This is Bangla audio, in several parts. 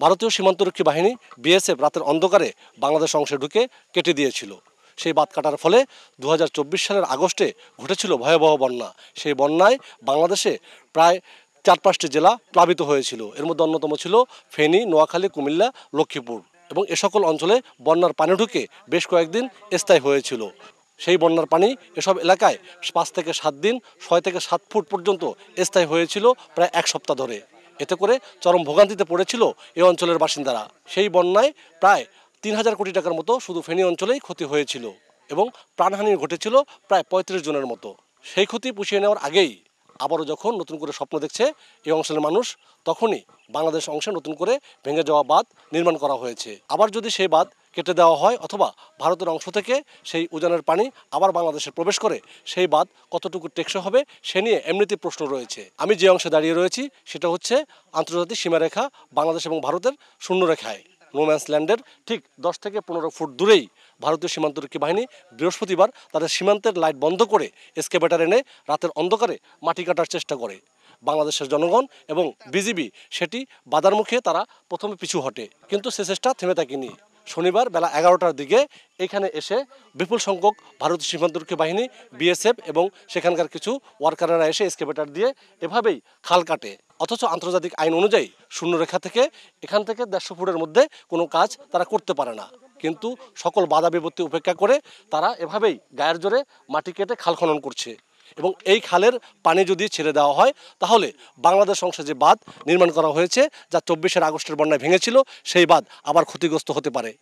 ভারতীয় সীমান্তরক্ষী বাহিনী বিএসএফ রাতের অন্ধকারে বাংলাদেশ অংশে ঢুকে কেটে দিয়েছিল। সেই বাঁধ কাটার ফলে 2024 সালের আগস্টে ঘটেছিল ভয়াবহ বন্যা। সেই বন্যায় বাংলাদেশে প্রায় 4-5টি জেলা প্লাবিত হয়েছিল। এর মধ্যে অন্যতম ছিল ফেনী, নোয়াখালী, কুমিল্লা, লক্ষ্মীপুর। এবং এ সকল অঞ্চলে বন্যার পানি ঢুকে বেশ কয়েকদিন স্থায়ী হয়েছিল। সেই বন্যার পানি এসব এলাকায় 5 থেকে 7 দিন 6 থেকে 7 ফুট পর্যন্ত স্থায়ী হয়েছিল প্রায় 1 সপ্তাহ ধরে। এতে করে চরম ভোগান্তিতে পড়েছিল এই অঞ্চলের বাসিন্দারা। সেই বন্যায় প্রায় 3000 কোটি টাকার মতো শুধু ফেনী অঞ্চলেই ক্ষতি হয়েছিল এবং প্রাণহানি ঘটেছিল প্রায় 35 জনের মতো। সেই ক্ষতি পুষিয়ে নেওয়ার আগেই আবারও যখন নতুন করে স্বপ্ন দেখছে এই অঞ্চলের মানুষ, তখনই বাংলাদেশ অংশে নতুন করে ভেঙে যাওয়া বাঁধ নির্মাণ করা হয়েছে। আবার যদি সেই বাঁধ কেটে দেওয়া হয় অথবা ভারতের অংশ থেকে সেই উজানের পানি আবার বাংলাদেশে প্রবেশ করে, সেই বাঁধ কতটুকু টেকসই হবে সে নিয়ে এমনিতেই প্রশ্ন রয়েছে। আমি যে অংশে দাঁড়িয়ে রয়েছি সেটা হচ্ছে আন্তর্জাতিক সীমারেখা বাংলাদেশ এবং ভারতের শূন্যরেখায়, নোম্যান্স ল্যান্ডের ঠিক 10 থেকে 15 ফুট দূরেই ভারতীয় সীমান্তরক্ষী বাহিনী বৃহস্পতিবার তাদের সীমান্তের লাইট বন্ধ করে এসকেভেটর এনে রাতের অন্ধকারে মাটি কাটার চেষ্টা করে। বাংলাদেশের জনগণ এবং বিজিবি সেটি বাধার মুখে তারা প্রথমে পিছু হটে, কিন্তু সে চেষ্টা থেমে থাকেনি। শনিবার বেলা 11টার দিকে এখানে এসে বিপুল সংখ্যক ভারতীয় সীমান্তরক্ষী বাহিনী বিএসএফ এবং সেখানকার কিছু ওয়ার্কাররা এসে এসকেভেটর দিয়ে এভাবেই খাল কাটে। অথচ আন্তর্জাতিক আইন অনুযায়ী শূন্যরেখা থেকে এখান থেকে 150 ফুটের মধ্যে কোনো কাজ তারা করতে পারে না, কিন্তু সকল বাধা বিপত্তি উপেক্ষা করে তারা এভাবেই গায়ের জোরে মাটি কেটে খাল খনন করছে। এবং এই খালের পানি যদি ছেড়ে দেওয়া হয় তাহলে বাংলাদেশ অংশে যে বাঁধ নির্মাণ করা হয়েছে, যা 24 আগস্টের বন্যায় ভেঙেছিল, সেই বাঁধ আবার ক্ষতিগ্রস্ত হতে পারে।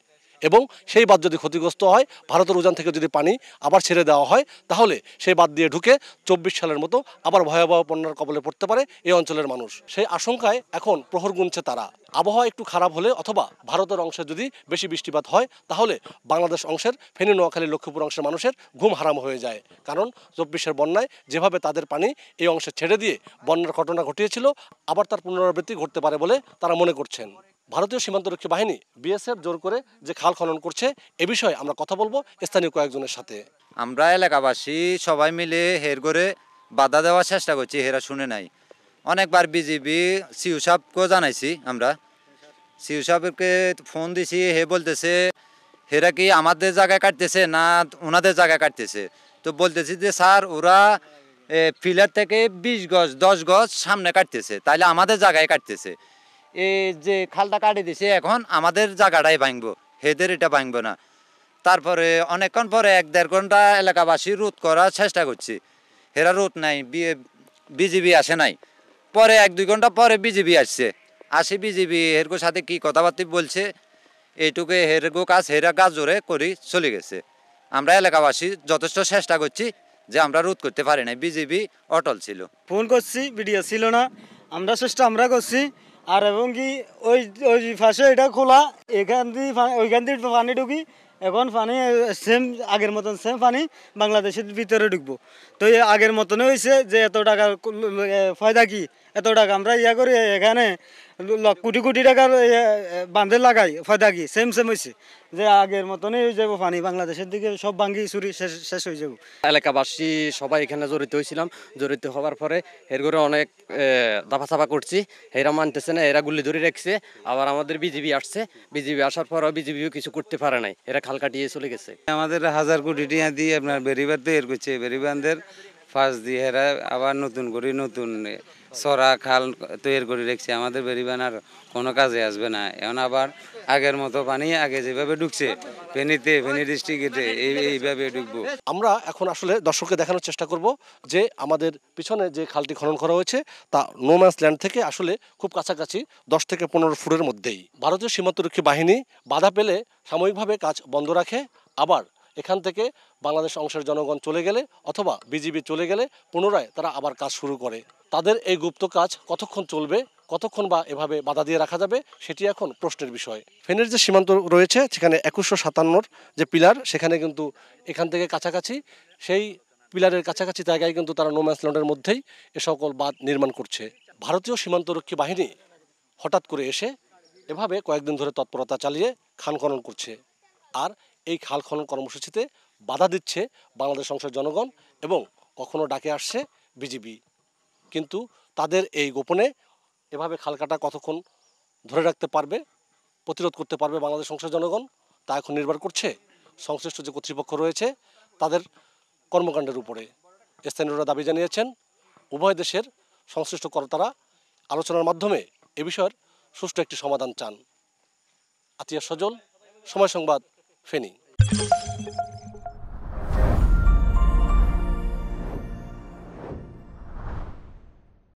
এবং সেই বাঁধ যদি ক্ষতিগ্রস্ত হয়, ভারতের উজান থেকে যদি পানি আবার ছেড়ে দেওয়া হয়, তাহলে সেই বাঁধ দিয়ে ঢুকে 24 সালের মতো আবার ভয়াবহ বন্যার কবলে পড়তে পারে এই অঞ্চলের মানুষ। সেই আশঙ্কায় এখন প্রহর গুনছে তারা। আবহাওয়া একটু খারাপ হলে অথবা ভারতের অংশে যদি বেশি বৃষ্টিপাত হয়, তাহলে বাংলাদেশ অংশের ফেনী, নোয়াখালী, লক্ষ্মীপুর অংশের মানুষের ঘুম হারাম হয়ে যায়। কারণ 24-এর বন্যায় যেভাবে তাদের পানি এই অংশে ছেড়ে দিয়ে বন্যার ঘটনা ঘটিয়েছিল, আবার তার পুনরাবৃত্তি ঘটতে পারে বলে তারা মনে করছেন। ভারতীয় সীমান্তরক্ষী বাহিনী বিএসএফ জোর করে যে খাল খনন করছে, এ বিষয়ে আমরা কথা বলবো স্থানীয় কয়েকজনের সাথে। আমরা এলাকাবাসী সবাই মিলে হের করে বাধা দেওয়ার চেষ্টা করছি, হেরা শুনে নাই। অনেকবার বিজিবি সিউ সাহেবকেও জানাইছি, আমরা সিউ সাহেবকে ফোন দিছি, হে বলতেছে হেরা কি আমাদের জায়গায় কাটতেছে না ওনাদের জায়গায় কাটতেছে। তো বলতেছি যে স্যার, ওরা ফিলার থেকে 20 গজ 10 গজ সামনে কাটতেছে, তাইলে আমাদের জায়গায় কাটতেছে। এই যে খালটা কাটি দিছে, এখন আমাদের জায়গাটাই ভাঙবো, হেদের এটা ভাঙবো না। তারপরে অনেকক্ষণ পরে 1-1.5 ঘন্টা এলাকাবাসী রোধ করার চেষ্টা করছি, হেরা রোধ নাই, বিজিবি আসে নাই। পরে 1-2 ঘন্টা পরে বিজিবি আসে বিজিবি হেরগোর সাথে কি কথাবার্তা বলছে, এইটুকু হেরগো কাজ হেরা কাজ জোরে করি চলে গেছে। আমরা এলাকাবাসী যথেষ্ট চেষ্টা করছি যে আমরা রোধ করতে পারি নাই, বিজিবি অটল ছিল। ফোন করছি, ভিডিও ছিল না, আমরা চেষ্টা আমরা করছি। আর এবং কি ওই ওই পাশে এটা খোলা, এখান দিয়ে ওইখান দিয়ে পানি ঢুকি, এখন পানি সেম আগের মতন সেম পানি বাংলাদেশের ভিতরে ঢুকবো। তো আগের মতনই হয়েছে যে এত টাকা ফায়দা কি, এত টাকা আমরা করি এখানে কোটি কোটি টাকার বাঁধে লাগাই, ফায়দা কি, সেম হয়েছে যে আগের মতনই হয়ে যাবো পানি বাংলাদেশের দিকে সব ভাঙ্গি চুরি শেষ হয়ে যাবো। এলাকাবাসী সবাই এখানে জড়িত হয়েছিলাম, জড়িত হওয়ার পরে এর করে অনেক দাফাচাপা করছি, এরা মানতেছে না, এরা গুলি ধরে রাখছে। আবার আমাদের বিজিবি আসছে, বিজিবি আসার পরও বিজিবিও কিছু করতে পারে নাই, এরা খাল কাটিয়ে চলে গেছে। আমাদের 1000 কোটি টাকা দিয়ে আপনার বেরিবাদ তৈরি করছে, বেরিবান্ধের ফাঁস দিয়ে এরা আবার নতুন করে নতুন সরা খাল তৈরি করে রেখেছে। আমাদের বেরিবান আর কোনো কাজে আসবে না, এখন আবার আগের মতো পানি আগে যেভাবে ঢুকছে ফেনী ডিস্ট্রিক্টে এইভাবে ঢুকবো। আমরা এখন আসলে দর্শককে দেখানোর চেষ্টা করব যে আমাদের পিছনে যে খালটি খনন করা হয়েছে তা নোম্যান্স ল্যান্ড থেকে আসলে খুব কাছাকাছি 10 থেকে 15 ফুটের মধ্যেই। ভারতীয় সীমান্তরক্ষী বাহিনী বাধা পেলে সাময়িকভাবে কাজ বন্ধ রাখে, আবার এখান থেকে বাংলাদেশ অংশের জনগণ চলে গেলে অথবা বিজিবি চলে গেলে পুনরায় তারা আবার কাজ শুরু করে। তাদের এই গুপ্ত কাজ কতক্ষণ চলবে, কতক্ষণ বা এভাবে বাধা দিয়ে রাখা যাবে, সেটি এখন প্রশ্নের বিষয়। ফেনীর যে সীমান্ত রয়েছে সেখানে 2157 যে পিলার, সেখানে কিন্তু এখান থেকে কাছাকাছি সেই পিলারের কাছাকাছি জায়গায় কিন্তু তারা নোম্যান্স ল্যান্ডের মধ্যেই এ সকল বাঁধ নির্মাণ করছে। ভারতীয় সীমান্তরক্ষী বাহিনী হঠাৎ করে এসে এভাবে কয়েকদিন ধরে তৎপরতা চালিয়ে খাল খনন করছে, আর এই খাল খনন কর্মসূচিতে বাধা দিচ্ছে বাংলাদেশ অংশের জনগণ এবং কখনো ডাকে আসছে বিজিবি। কিন্তু তাদের এই গোপনে এভাবে খাল কাটা কতক্ষণ ধরে রাখতে পারবে, প্রতিরোধ করতে পারবে বাংলাদেশ অংশের জনগণ, তা এখন নির্ভর করছে সংশ্লিষ্ট যে কর্তৃপক্ষ রয়েছে তাদের কর্মকাণ্ডের উপরে। স্থানীয়রা দাবি জানিয়েছেন উভয় দেশের সংশ্লিষ্ট কর্তারা আলোচনার মাধ্যমে এ বিষয়ের সুষ্ঠু একটি সমাধান চান। আতিয়া সজল, সময় সংবাদ, ফেনী।